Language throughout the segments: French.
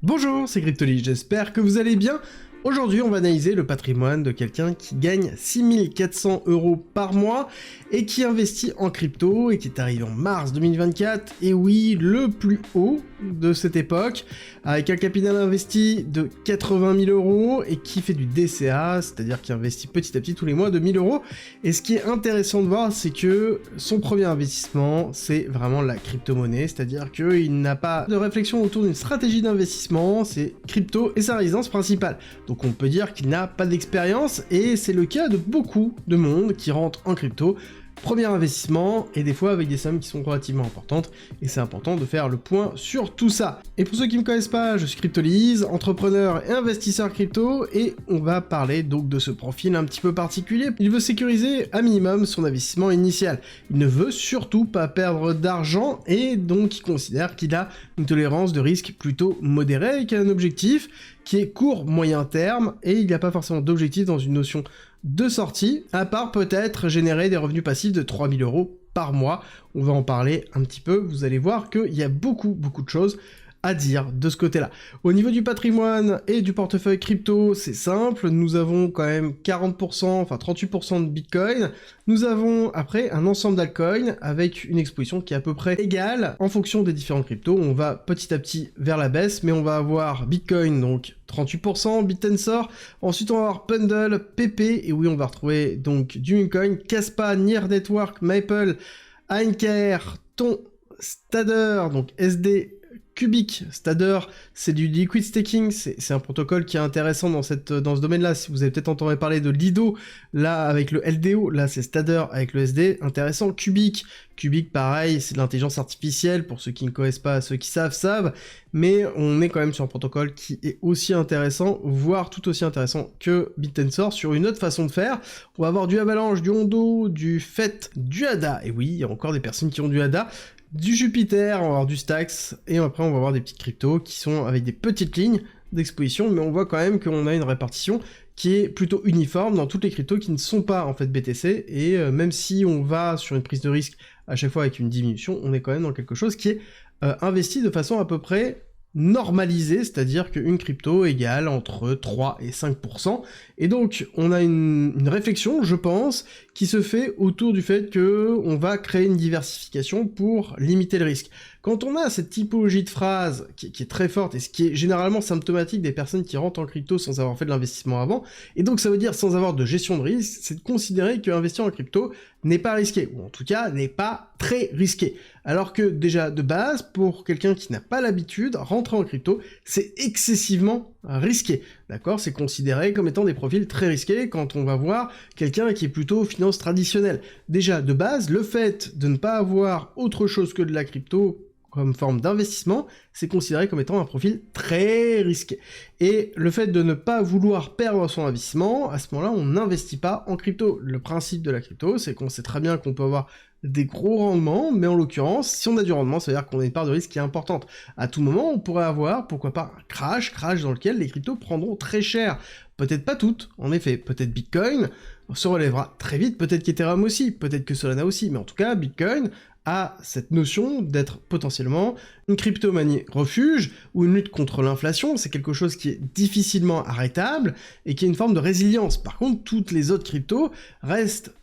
Bonjour, c'est Cryptoly, j'espère que vous allez bien. Aujourd'hui, on va analyser le patrimoine de quelqu'un qui gagne 6400 € par mois et qui investit en crypto et qui est arrivé en mars 2024, et oui, le plus haut de cette époque, avec un capital investi de 80 000 € et qui fait du DCA, c'est-à-dire qui investit petit à petit tous les mois de 1000 €. Et ce qui est intéressant de voir, c'est que son premier investissement, c'est vraiment la crypto-monnaie, c'est-à-dire qu'il n'a pas de réflexion autour d'une stratégie d'investissement, c'est crypto et sa résidence principale. Donc on peut dire qu'il n'a pas d'expérience, et c'est le cas de beaucoup de monde qui rentre en crypto. Premier investissement, et des fois avec des sommes qui sont relativement importantes, et c'est important de faire le point sur tout ça. Et pour ceux qui ne me connaissent pas, je suis Cryptoly, entrepreneur et investisseur crypto, et on va parler donc de ce profil un petit peu particulier. Il veut sécuriser à minimum son investissement initial. Il ne veut surtout pas perdre d'argent, et donc il considère qu'il a une tolérance de risque plutôt modérée, et qu'il a un objectif qui est court, moyen terme, et il n'y a pas forcément d'objectif dans une notion de sortie, à part peut-être générer des revenus passifs de 3000 € par mois. On va en parler un petit peu, vous allez voir qu'il y a beaucoup de choses à dire de ce côté-là. Au niveau du patrimoine et du portefeuille crypto, c'est simple, nous avons quand même 40%, enfin 38% de Bitcoin, nous avons après un ensemble d'altcoins avec une exposition qui est à peu près égale en fonction des différents cryptos. On va petit à petit vers la baisse, mais on va avoir Bitcoin, donc 38%, BitTensor, ensuite on va avoir Pendle, PP, et oui on va retrouver donc du Mincoin, Kaspa, Near Network, Maple, ANKR, Ton, Stader, donc SD, Cubic. Stader, c'est du liquid staking, c'est un protocole qui est intéressant dans ce domaine-là. Si vous avez peut-être entendu parler de Lido, là avec le LDO, là c'est Stader avec le SD, intéressant. Cubic, pareil, c'est de l'intelligence artificielle, pour ceux qui ne connaissent pas, ceux qui savent, mais on est quand même sur un protocole qui est aussi intéressant, voire tout aussi intéressant que BitTensor, sur une autre façon de faire. On va avoir du Avalanche, du Hondo, du FET, du ADA, et oui, il y a encore des personnes qui ont du ADA, du Jupiter, on va avoir du Stax, et après on va avoir des petites cryptos qui sont avec des petites lignes d'exposition, mais on voit quand même qu'on a une répartition qui est plutôt uniforme dans toutes les cryptos qui ne sont pas en fait BTC, et même si on va sur une prise de risque à chaque fois avec une diminution, on est quand même dans quelque chose qui est investi de façon à peu près normalisée, c'est-à-dire qu'une crypto égale entre 3 et 5%, et donc on a une réflexion, je pense, qui se fait autour du fait que on va créer une diversification pour limiter le risque. Quand on a cette typologie de phrase qui est très forte, et ce qui est généralement symptomatique des personnes qui rentrent en crypto sans avoir fait de l'investissement avant, et donc ça veut dire sans avoir de gestion de risque, c'est de considérer qu'investir en crypto n'est pas risqué, ou en tout cas n'est pas très risqué. Alors que déjà de base, pour quelqu'un qui n'a pas l'habitude, rentrer en crypto, c'est excessivement risqué, d'accord? C'est considéré comme étant des profils très risqués quand on va voir quelqu'un qui est plutôt finance traditionnelle. Déjà de base, le fait de ne pas avoir autre chose que de la crypto comme forme d'investissement, c'est considéré comme étant un profil très risqué. Et le fait de ne pas vouloir perdre son investissement, à ce moment-là, on n'investit pas en crypto. Le principe de la crypto, c'est qu'on sait très bien qu'on peut avoir des gros rendements, mais en l'occurrence, si on a du rendement, ça veut dire qu'on a une part de risque qui est importante. À tout moment, on pourrait avoir, pourquoi pas, un crash dans lequel les cryptos prendront très cher. Peut-être pas toutes, en effet. Peut-être Bitcoin se relèvera très vite, peut-être qu'Ethereum aussi, peut-être que Solana aussi, mais en tout cas, Bitcoin a cette notion d'être potentiellement une crypto-monnaie refuge ou une lutte contre l'inflation. C'est quelque chose qui est difficilement arrêtable et qui a une forme de résilience. Par contre, toutes les autres cryptos restent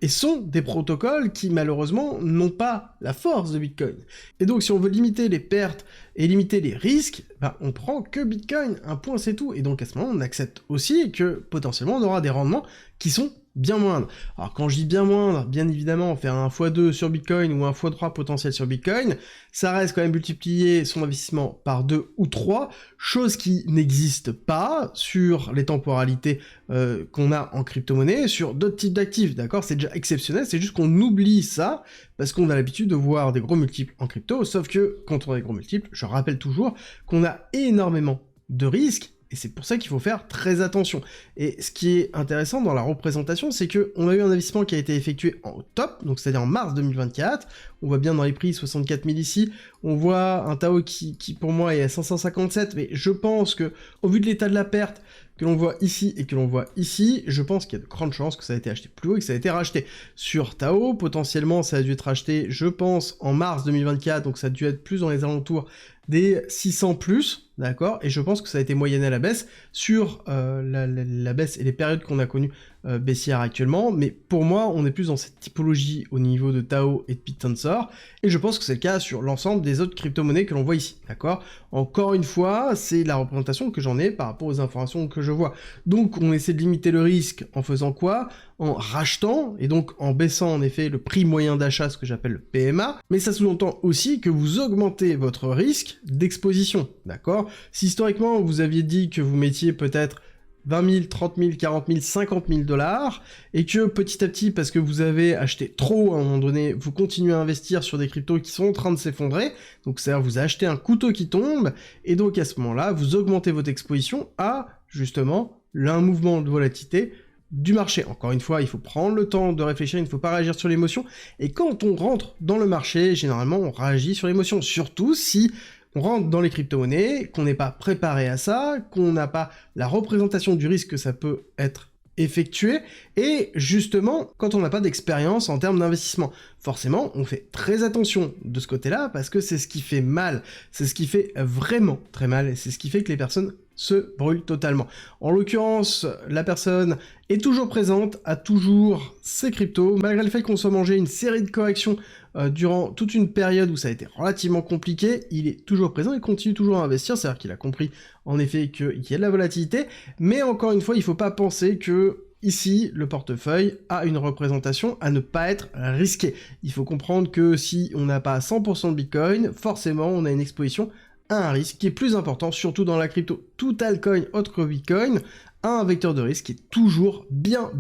et sont des protocoles qui malheureusement n'ont pas la force de Bitcoin. Et donc si on veut limiter les pertes et limiter les risques, on prend que Bitcoin, un point c'est tout. Et donc à ce moment on accepte aussi que potentiellement on aura des rendements qui sont bien moindre. Alors quand je dis bien moindre, bien évidemment, faire un x2 sur Bitcoin ou un x3 potentiel sur Bitcoin, ça reste quand même multiplier son investissement par 2 ou 3, chose qui n'existe pas sur les temporalités qu'on a en crypto-monnaie, sur d'autres types d'actifs, d'accord? C'est déjà exceptionnel, c'est juste qu'on oublie ça, parce qu'on a l'habitude de voir des gros multiples en crypto, sauf que quand on a des gros multiples, je rappelle toujours qu'on a énormément de risques, et c'est pour ça qu'il faut faire très attention. Et ce qui est intéressant dans la représentation, c'est qu'on a eu un investissement qui a été effectué en top, donc c'est-à-dire en mars 2024, on voit bien dans les prix 64 000 ici, on voit un Tao qui pour moi est à 557, mais je pense que, au vu de l'état de la perte, que l'on voit ici et que l'on voit ici, je pense qu'il y a de grandes chances que ça a été acheté plus haut et que ça a été racheté. Sur Tao, potentiellement ça a dû être racheté, je pense, en mars 2024, donc ça a dû être plus dans les alentours des 600+, d'accord? Et je pense que ça a été moyenné à la baisse sur la baisse et les périodes qu'on a connues baissières actuellement, mais pour moi, on est plus dans cette typologie au niveau de Tao et de Bit-Tensor, et je pense que c'est le cas sur l'ensemble des autres crypto-monnaies que l'on voit ici, d'accord? Encore une fois, c'est la représentation que j'en ai par rapport aux informations que je vois. Donc on essaie de limiter le risque en faisant quoi? En rachetant, et donc en baissant en effet le prix moyen d'achat, ce que j'appelle le PMA, mais ça sous-entend aussi que vous augmentez votre risque d'exposition, d'accord? Si historiquement vous aviez dit que vous mettiez peut-être 20 000, 30 000, 40 000, 50 000 $, et que petit à petit, parce que vous avez acheté trop à un moment donné, vous continuez à investir sur des cryptos qui sont en train de s'effondrer, donc c'est-à-dire vous achetez un couteau qui tombe, et donc à ce moment-là, vous augmentez votre exposition à, justement, un mouvement de volatilité du marché. Encore une fois, il faut prendre le temps de réfléchir, il ne faut pas réagir sur l'émotion, et quand on rentre dans le marché, généralement, on réagit sur l'émotion, surtout si on rentre dans les crypto-monnaies, qu'on n'est pas préparé à ça, qu'on n'a pas la représentation du risque que ça peut être effectué, et justement, quand on n'a pas d'expérience en termes d'investissement. Forcément, on fait très attention de ce côté-là, parce que c'est ce qui fait mal, c'est ce qui fait vraiment très mal, et c'est ce qui fait que les personnes se brûlent totalement. En l'occurrence, la personne est toujours présente, a toujours ses cryptos, malgré le fait qu'on soit mangé une série de corrections durant toute une période où ça a été relativement compliqué, il est toujours présent et continue toujours à investir, c'est-à-dire qu'il a compris en effet qu'il y a de la volatilité, mais encore une fois, il ne faut pas penser que ici, le portefeuille a une représentation à ne pas être risqué. Il faut comprendre que si on n'a pas 100% de Bitcoin, forcément on a une exposition à un risque qui est plus important, surtout dans la crypto. Tout altcoin autre que Bitcoin a un vecteur de risque qui est toujours bien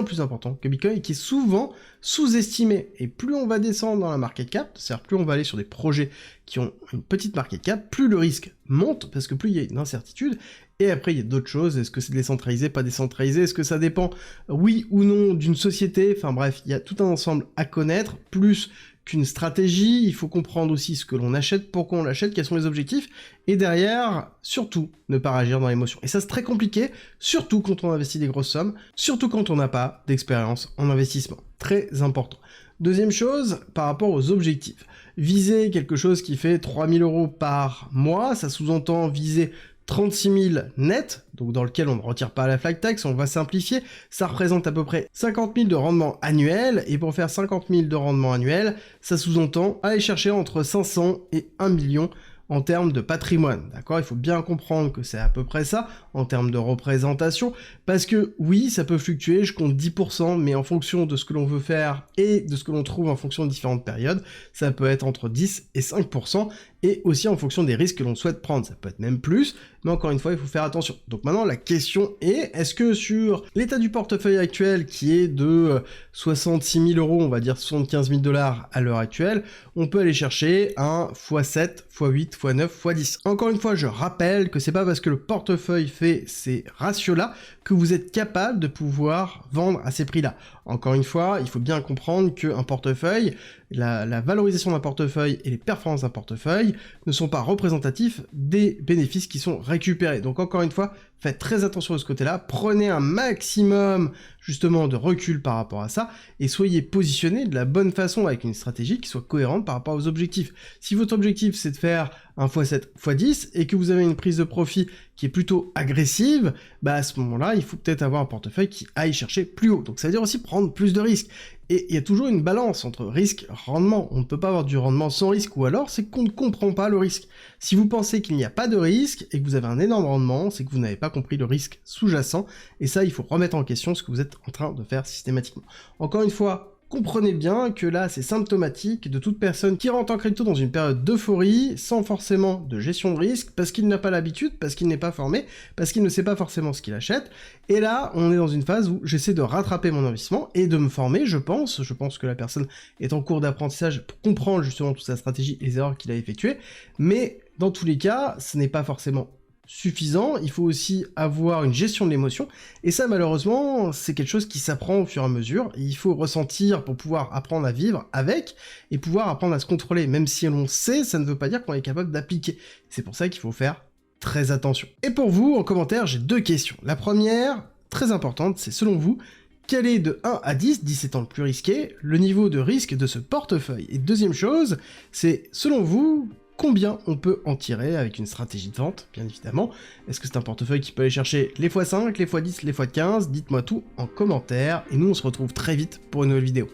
plus important que Bitcoin et qui est souvent sous-estimé. Et plus on va descendre dans la market cap, c'est-à-dire plus on va aller sur des projets qui ont une petite market cap, plus le risque monte, parce que plus il y a une incertitude. Et après, il y a d'autres choses. Est-ce que c'est décentralisé, pas décentralisé? Est-ce que ça dépend, oui ou non, d'une société? Enfin bref, il y a tout un ensemble à connaître, plus qu'une stratégie. Il faut comprendre aussi ce que l'on achète, pourquoi on l'achète, quels sont les objectifs. Et derrière, surtout, ne pas réagir dans l'émotion. Et ça, c'est très compliqué, surtout quand on investit des grosses sommes, surtout quand on n'a pas d'expérience en investissement. Très important. Deuxième chose, par rapport aux objectifs. Viser quelque chose qui fait 3 000 € par mois, ça sous-entend viser 36 000 net, donc dans lequel on ne retire pas la flag tax, on va simplifier, ça représente à peu près 50 000 de rendement annuel, et pour faire 50 000 de rendement annuel, ça sous-entend aller chercher entre 500 et 1 million en termes de patrimoine, d'accord? Il faut bien comprendre que c'est à peu près ça, en termes de représentation, parce que oui, ça peut fluctuer, je compte 10%, mais en fonction de ce que l'on veut faire et de ce que l'on trouve en fonction de différentes périodes, ça peut être entre 10 et 5%, et aussi en fonction des risques que l'on souhaite prendre, ça peut être même plus, mais encore une fois, il faut faire attention. Donc maintenant, la question est, est-ce que sur l'état du portefeuille actuel, qui est de 66 000 €, on va dire 75 000 $ à l'heure actuelle, on peut aller chercher un x7, x8, x9, x10. Encore une fois, je rappelle que c'est pas parce que le portefeuille fait ces ratios-là que vous êtes capable de pouvoir vendre à ces prix-là. Encore une fois, il faut bien comprendre qu'un portefeuille, la valorisation d'un portefeuille et les performances d'un portefeuille ne sont pas représentatifs des bénéfices qui sont récupérés. Donc encore une fois, faites très attention de ce côté-là, prenez un maximum justement de recul par rapport à ça, et soyez positionné de la bonne façon avec une stratégie qui soit cohérente par rapport aux objectifs. Si votre objectif c'est de faire un x7, x10, et que vous avez une prise de profit qui est plutôt agressive, bah à ce moment-là, il faut peut-être avoir un portefeuille qui aille chercher plus haut. Donc ça veut dire aussi prendre plus de risques. Et il y a toujours une balance entre risque et rendement. On ne peut pas avoir du rendement sans risque, ou alors c'est qu'on ne comprend pas le risque. Si vous pensez qu'il n'y a pas de risque et que vous avez un énorme rendement, c'est que vous n'avez pas compris le risque sous-jacent, et ça, il faut remettre en question ce que vous êtes en train de faire systématiquement. Encore une fois, comprenez bien que là, c'est symptomatique de toute personne qui rentre en crypto dans une période d'euphorie, sans forcément de gestion de risque, parce qu'il n'a pas l'habitude, parce qu'il n'est pas formé, parce qu'il ne sait pas forcément ce qu'il achète. Et là, on est dans une phase où j'essaie de rattraper mon investissement et de me former, je pense que la personne est en cours d'apprentissage pour comprendre justement toute sa stratégie et les erreurs qu'il a effectuées, mais dans tous les cas, ce n'est pas forcément suffisant, il faut aussi avoir une gestion de l'émotion, et ça malheureusement c'est quelque chose qui s'apprend au fur et à mesure, et il faut ressentir pour pouvoir apprendre à vivre avec, et pouvoir apprendre à se contrôler, même si l'on sait, ça ne veut pas dire qu'on est capable d'appliquer, c'est pour ça qu'il faut faire très attention. Et pour vous, en commentaire, j'ai deux questions. La première, très importante, c'est selon vous, quel est de 1 à 10, 10 étant le plus risqué, le niveau de risque de ce portefeuille? Et deuxième chose, c'est selon vous, combien on peut en tirer avec une stratégie de vente, bien évidemment. Est-ce que c'est un portefeuille qui peut aller chercher les x5, les x10, les x15? Dites-moi tout en commentaire, et nous on se retrouve très vite pour une nouvelle vidéo.